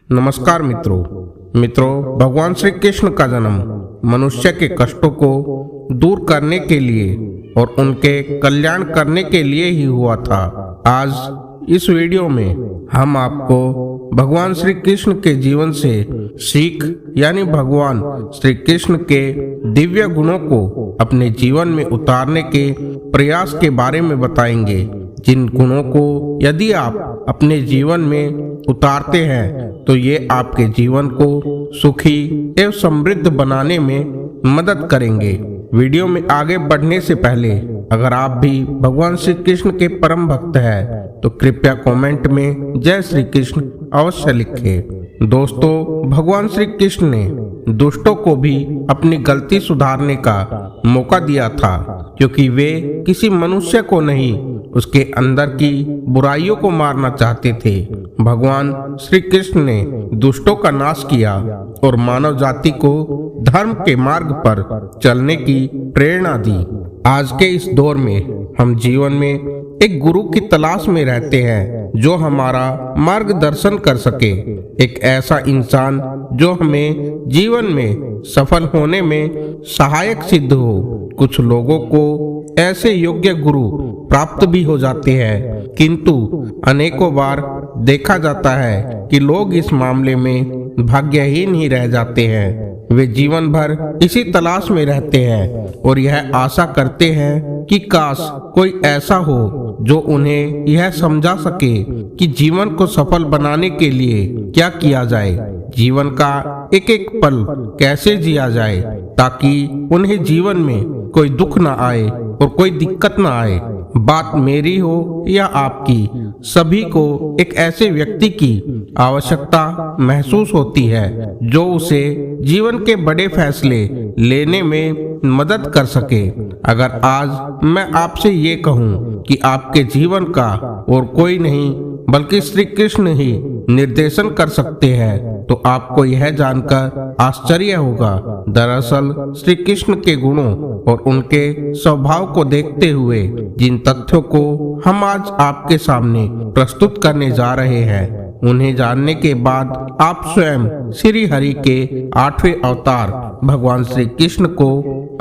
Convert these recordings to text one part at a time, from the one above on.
नमस्कार मित्रों, भगवान श्री कृष्ण का जन्म मनुष्य के कष्टों को दूर करने के लिए और उनके कल्याण करने के लिए ही हुआ था। आज इस वीडियो में हम आपको भगवान श्री कृष्ण के जीवन से सीख यानी भगवान श्री कृष्ण के दिव्य गुणों को अपने जीवन में उतारने के प्रयास के बारे में बताएंगे, जिन गुणों को यदि आप अपने जीवन में उतारते हैं तो ये आपके जीवन को सुखी एवं समृद्ध बनाने में मदद करेंगे। वीडियो में आगे बढ़ने से पहले अगर आप भी भगवान श्री कृष्ण के परम भक्त हैं तो कृपया कमेंट में जय श्री कृष्ण अवश्य लिखें। दोस्तों, भगवान श्री कृष्ण ने दुष्टों को भी अपनी गलती सुधारने का मौका दिया था, क्योंकि वे किसी मनुष्य को नहीं उसके अंदर की बुराइयों को मारना चाहते थे। भगवान श्री कृष्ण ने दुष्टों का नाश किया और मानव जाति को धर्म के मार्ग पर चलने की प्रेरणा दी। आज के इस दौर में हम जीवन में एक गुरु की तलाश में रहते हैं जो हमारा मार्गदर्शन कर सके, एक ऐसा इंसान जो हमें जीवन में सफल होने में सहायक सिद्ध हो। कुछ लोगों को ऐसे योग्य गुरु प्राप्त भी हो जाते हैं, किंतु अनेकों बार देखा जाता है कि लोग इस मामले में भाग्यहीन ही रह जाते हैं। वे जीवन भर इसी तलाश में रहते हैं और यह आशा करते हैं कि काश कोई ऐसा हो जो उन्हें यह समझा सके कि जीवन को सफल बनाने के लिए क्या किया जाए, जीवन का एक एक पल कैसे जिया जाए ताकि उन्हें जीवन में कोई दुख न आए और कोई दिक्कत न आए। बात मेरी हो या आपकी, सभी को एक ऐसे व्यक्ति की आवश्यकता महसूस होती है जो उसे जीवन के बड़े फैसले लेने में मदद कर सके। अगर आज मैं आपसे ये कहूँ कि आपके जीवन का और कोई नहीं बल्कि श्री कृष्ण ही निर्देशन कर सकते हैं तो आपको यह जानकर आश्चर्य होगा। दरअसल श्री कृष्ण के गुणों और उनके स्वभाव को देखते हुए जिन तथ्यों को हम आज आपके सामने प्रस्तुत करने जा रहे हैं, उन्हें जानने के बाद आप स्वयं श्री हरि के 8वें अवतार भगवान श्री कृष्ण को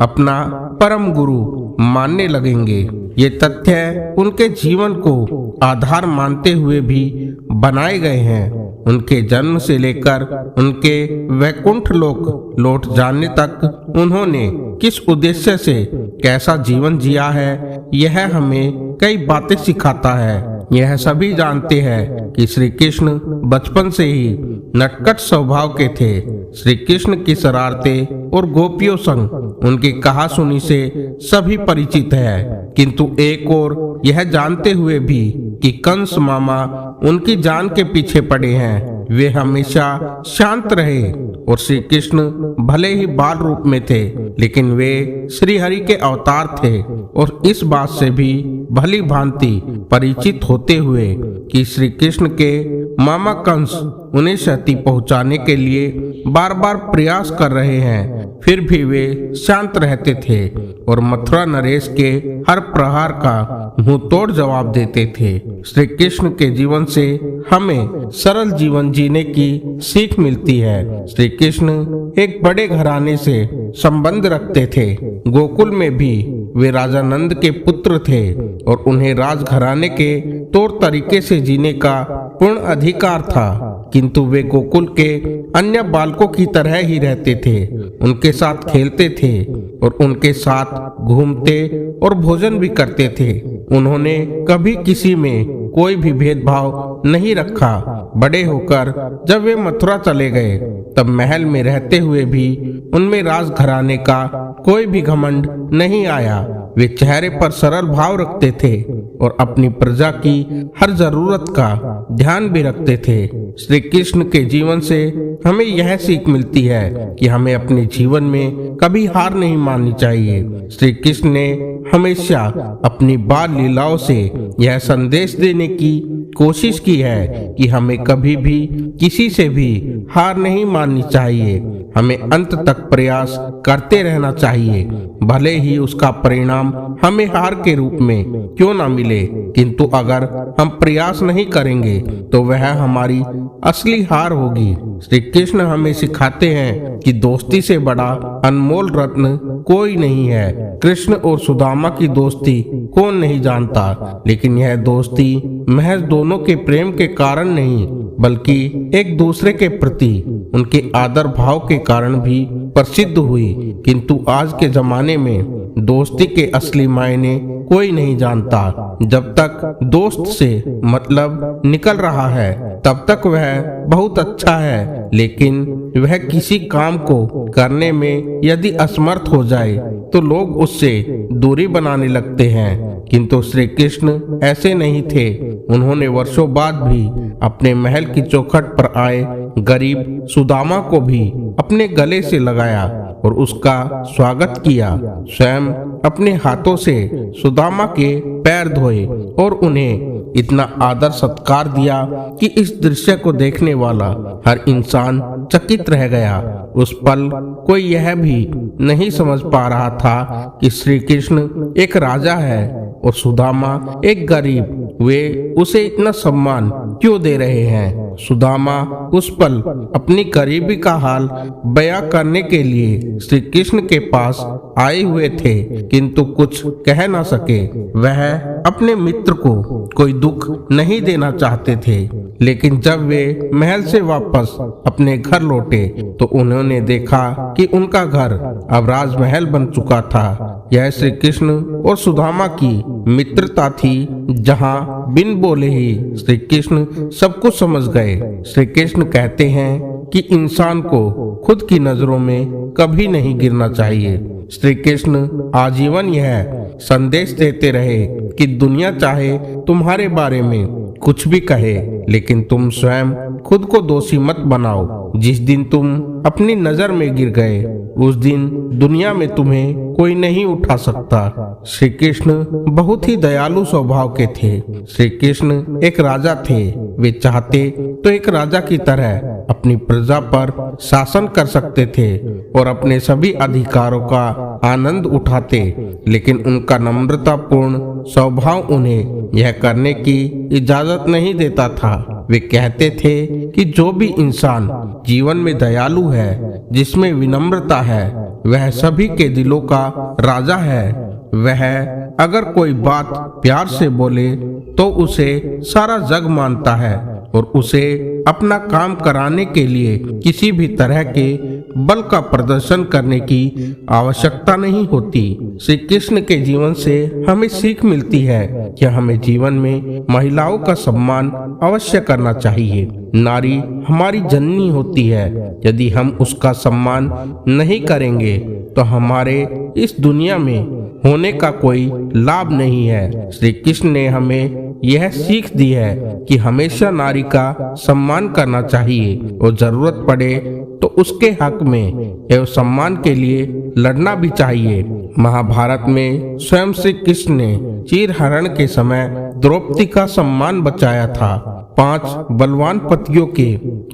अपना परम गुरु मानने लगेंगे। ये तथ्य उनके जीवन को आधार मानते हुए भी बनाए गए हैं। उनके जन्म से लेकर उनके वैकुंठ लोक लौट जाने तक उन्होंने किस उद्देश्य से कैसा जीवन जिया है, यह हमें कई बातें सिखाता है। यह सभी जानते हैं कि श्री कृष्ण बचपन से ही नटखट स्वभाव के थे। श्री कृष्ण की शरारतें और गोपियों संग उनकी कहासुनी से सभी परिचित है, किंतु एक और यह जानते हुए भी कि कंस मामा उनकी जान के पीछे पड़े हैं, वे हमेशा शांत रहे। और श्री कृष्ण भले ही बाल रूप में थे, लेकिन वे श्री हरि के अवतार थे और इस बात से भी भली भांति परिचित होते हुए कि श्री कृष्ण के मामा कंस उन्हें क्षति पहुंचाने के लिए बार बार प्रयास कर रहे हैं, फिर भी वे शांत रहते थे और मथुरा नरेश के हर प्रहार का मुंह तोड़ जवाब देते थे। श्री कृष्ण के जीवन से हमें सरल जीवन जीने की सीख मिलती है। श्री कृष्ण एक बड़े घराने से संबंध रखते थे। गोकुल में भी वे राजा नंद के पुत्र थे और उन्हें राजघराने के तौर तरीके से जीने का पूर्ण अधिकार था, किंतु वे गोकुल के अन्य बालकों की तरह ही रहते थे, उनके साथ खेलते थे और उनके साथ घूमते और भोजन भी करते थे। उन्होंने कभी किसी में कोई भी भेदभाव नहीं रखा। बड़े होकर जब वे मथुरा चले गए तब महल में रहते हुए भी उनमें राजघराने का कोई भी घमंड नहीं आया। वे चेहरे पर सरल भाव रखते थे और अपनी प्रजा की हर जरूरत का ध्यान भी रखते थे। श्री कृष्ण के जीवन से हमें यह सीख मिलती है कि हमें अपने जीवन में कभी हार नहीं माननी चाहिए। श्री कृष्ण ने हमेशा अपनी बाल लीलाओं से यह संदेश देने की कोशिश की है कि हमें कभी भी किसी से भी हार नहीं माननी चाहिए। हमें अंत तक प्रयास करते रहना चाहिए, भले ही उसका परिणाम हमें हार के रूप में क्यों ना मिले, किंतु अगर हम प्रयास नहीं करेंगे तो वह हमारी असली हार होगी। श्री कृष्ण हमें सिखाते हैं कि दोस्ती से बड़ा अनमोल रत्न कोई नहीं है। कृष्ण और सुदामा की दोस्ती कौन नहीं जानता, लेकिन यह दोस्ती महज दोनों के प्रेम के कारण नहीं बल्कि एक दूसरे के प्रति उनके आदर भाव के कारण भी प्रसिद्ध हुई। किंतु आज के जमाने में दोस्ती के असली मायने कोई नहीं जानता। जब तक दोस्त से मतलब निकल रहा है तब तक वह बहुत अच्छा है, लेकिन वह किसी काम को करने में यदि असमर्थ हो जाए तो लोग उससे दूरी बनाने लगते हैं। किंतु श्री कृष्ण ऐसे नहीं थे। उन्होंने वर्षों बाद भी अपने महल की चौखट पर आए गरीब सुदामा को भी अपने गले से लगाया और उसका स्वागत किया। स्वयं अपने हाथों से सुदामा के पैर धोए और उन्हें इतना आदर सत्कार दिया कि इस दृश्य को देखने वाला हर इंसान चकित रह गया। उस पल कोई यह भी नहीं समझ पा रहा था कि श्री कृष्ण एक राजा है और सुदामा एक गरीब। वे उसे इतना सम्मान क्यों दे रहे हैं? सुदामा उस पल अपनी गरीबी का हाल बयां करने के लिए श्री कृष्ण के पास आए हुए थे, किंतु कुछ कह ना सके। वह अपने मित्र को कोई दुख नहीं देना चाहते थे। लेकिन जब वे महल से वापस अपने घर लौटे तो उन्होंने देखा कि उनका घर अब राजमहल बन चुका था। यह श्री कृष्ण और सुदामा की मित्रता थी, जहां बिन बोले ही श्री कृष्ण सब कुछ समझ गए। श्री कृष्ण कहते हैं कि इंसान को खुद की नजरों में कभी नहीं गिरना चाहिए। श्री कृष्ण आजीवन यह संदेश देते रहे कि दुनिया चाहे तुम्हारे बारे में कुछ भी कहे, लेकिन तुम स्वयं खुद को दोषी मत बनाओ। जिस दिन तुम अपनी नजर में गिर गए उस दिन दुनिया में तुम्हें कोई नहीं उठा सकता। श्री कृष्ण बहुत ही दयालु स्वभाव के थे। श्री कृष्ण एक राजा थे। वे चाहते तो एक राजा की तरह अपनी प्रजा पर शासन कर सकते थे और अपने सभी अधिकारों का आनंद उठाते, लेकिन उनका नम्रतापूर्ण स्वभाव उन्हें यह करने की इजाजत नहीं देता था। वे कहते थे कि जो भी इंसान जीवन में दयालु है, जिसमें विनम्रता है, वह सभी के दिलों का राजा है। वह अगर कोई बात प्यार से बोले तो उसे सारा जग मानता है और उसे अपना काम कराने के लिए किसी भी तरह के बल का प्रदर्शन करने की आवश्यकता नहीं होती। श्री कृष्ण के जीवन से हमें सीख मिलती है कि हमें जीवन में महिलाओं का सम्मान अवश्य करना चाहिए। नारी हमारी जननी होती है। यदि हम उसका सम्मान नहीं करेंगे तो हमारे इस दुनिया में होने का कोई लाभ नहीं है। श्री कृष्ण ने हमें यह सीख दी है कि हमेशा नारी का सम्मान करना चाहिए और जरूरत पड़े तो उसके हक में एवं सम्मान के लिए लड़ना भी चाहिए। महाभारत में स्वयं श्री कृष्ण ने चीरहरण के समय द्रौपदी का सम्मान बचाया था। 5 बलवान पतियों के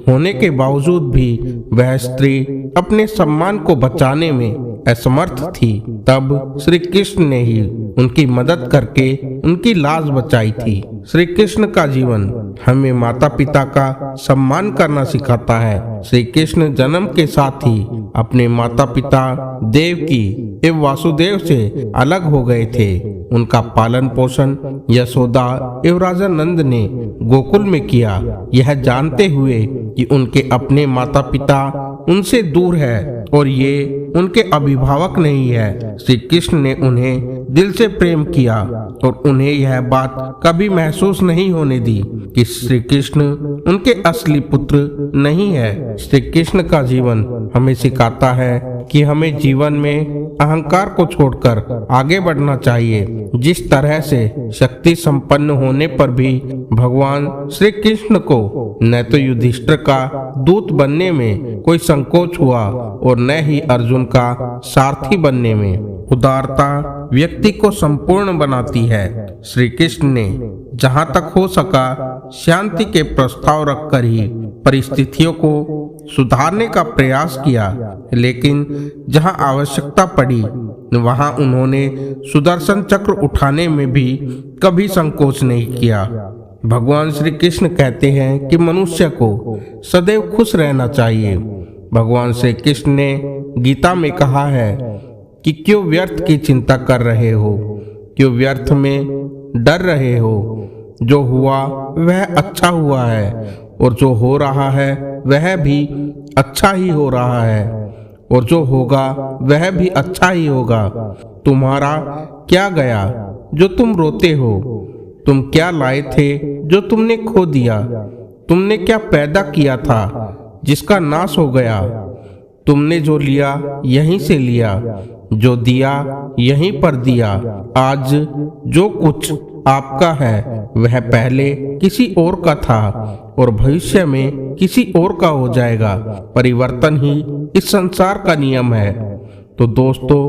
होने के बावजूद भी वह स्त्री अपने सम्मान को बचाने में असमर्थ थी। तब श्री कृष्ण ने ही उनकी मदद करके उनकी लाज बचाई थी। श्री कृष्ण का जीवन हमें माता पिता का सम्मान करना सिखाता है। श्री कृष्ण जन्म के साथ ही अपने माता पिता देवकी एवं वासुदेव से अलग हो गए थे। उनका पालन पोषण यशोदा एवं राजा नंद ने गोकुल में किया, यह जानते हुए कि उनके अपने माता पिता उनसे दूर है और ये उनके अभिभावक नहीं है। श्री कृष्ण ने उन्हें दिल से प्रेम किया और उन्हें यह बात कभी महसूस नहीं होने दी कि श्री कृष्ण उनके असली पुत्र नहीं है। श्री कृष्ण का जीवन हमें सिखाता है कि हमें जीवन में अहंकार को छोड़कर आगे बढ़ना चाहिए। जिस तरह से शक्ति संपन्न होने पर भी भगवान श्री कृष्ण को न तो युधिष्ठिर का दूत बनने में कोई संकोच हुआ और न ही अर्जुन का सारथी बनने में। उदारता व्यक्ति को संपूर्ण बनाती है। श्री कृष्ण ने जहाँ तक हो सका शांति के प्रस्ताव रखकर ही परिस्थितियों को सुधारने का प्रयास किया, लेकिन जहाँ आवश्यकता पड़ी वहां उन्होंने सुदर्शन चक्र उठाने में भी कभी संकोच नहीं किया। भगवान श्री कृष्ण कहते हैं कि मनुष्य को सदैव खुश रहना चाहिए। भगवान श्री कृष्ण ने गीता में कहा है कि क्यों व्यर्थ की चिंता कर रहे हो, क्यों व्यर्थ में डर रहे हो। जो हुआ वह अच्छा हुआ है और जो हो रहा है वह भी अच्छा ही हो रहा है और जो होगा वह भी अच्छा ही होगा। तुम्हारा क्या गया जो तुम रोते हो? तुम क्या लाए थे जो तुमने खो दिया? तुमने क्या पैदा किया था जिसका नाश हो गया? तुमने जो लिया यहीं से लिया, जो दिया यहीं पर दिया। आज जो कुछ आपका है वह पहले किसी और का था और भविष्य में किसी और का हो जाएगा। परिवर्तन ही इस संसार का नियम है। तो दोस्तों,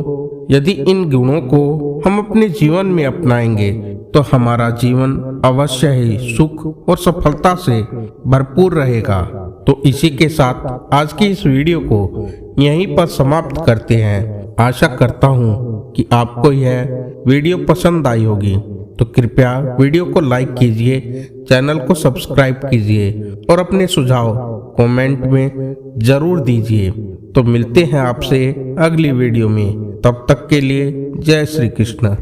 यदि इन गुणों को हम अपने जीवन में अपनाएंगे तो हमारा जीवन अवश्य ही सुख और सफलता से भरपूर रहेगा। तो इसी के साथ आज की इस वीडियो को यहीं पर समाप्त करते हैं। आशा करता हूँ कि आपको यह वीडियो पसंद आई होगी। तो कृपया वीडियो को लाइक कीजिए, चैनल को सब्सक्राइब कीजिए और अपने सुझाव कमेंट में जरूर दीजिए। तो मिलते हैं आपसे अगली वीडियो में। तब तक के लिए जय श्री कृष्ण।